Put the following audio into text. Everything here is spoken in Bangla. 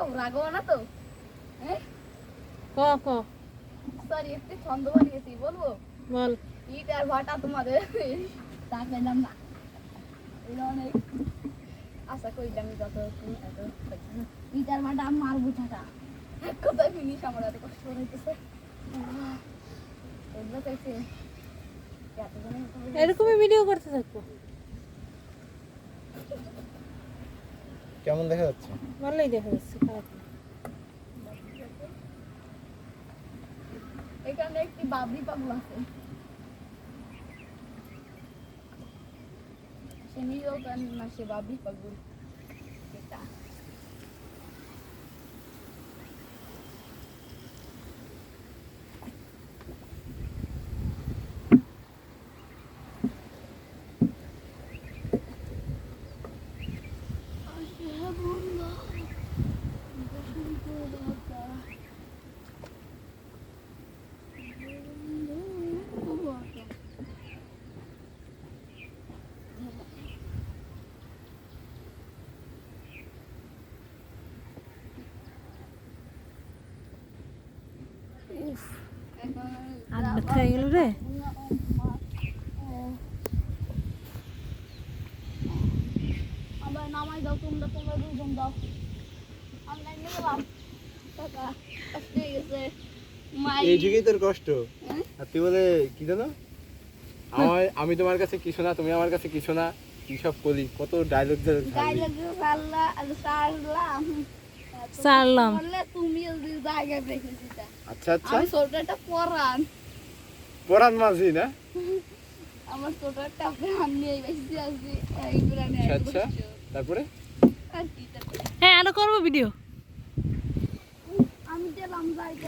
এরকম রাগও না তো? হ্যাঁ ক ক সরি একটু ছন্দ বানিয়েছি বলবো বল। ইট আর ভাটা তোমাদের তা পেলাম না এটা অনেক আশা করিলাম যত এত ইট আর ভাটা আমার বুঝাটা কোথায় ফিনিশ আমার এত কষ্ট হইতেছে এগুলো দেখছি এরকমই ভিডিও করতে থাকবো। কেমন দেখা যাচ্ছে? ভালোই দেখা যাচ্ছে, খারাপ না। এখানে একটি বাবরি পাগল আছে সে নিজেও জানে না সে বাবরি পাগল এটা হাত ব্যথা হয়ে গেল রে। আমার নামাই দাও তোমরা দুজন দাও আমরা নিয়ে গেলাম টাকা কষ্ট হয়ে গেছে এই যুগেই তোর কষ্ট। আর তুই বলে কি জানো আমি তোমার কাছে কিছু না, তুমি আমার কাছে কিছু না, কি সব করি, কত ডায়লগ সারলাম। তুমি জায়গায় দেখেছি আচ্ছা আচ্ছা আমি ছোট একটা পরান পরান মাঝি না? আমার ছোট একটা প্রাণ নিয়ে বেশি আসছি এই প্রাণে আচ্ছা তারপরে আর কি তারপরে হ্যাঁ আরো করবো ভিডিও। আমি গেলাম যাইতে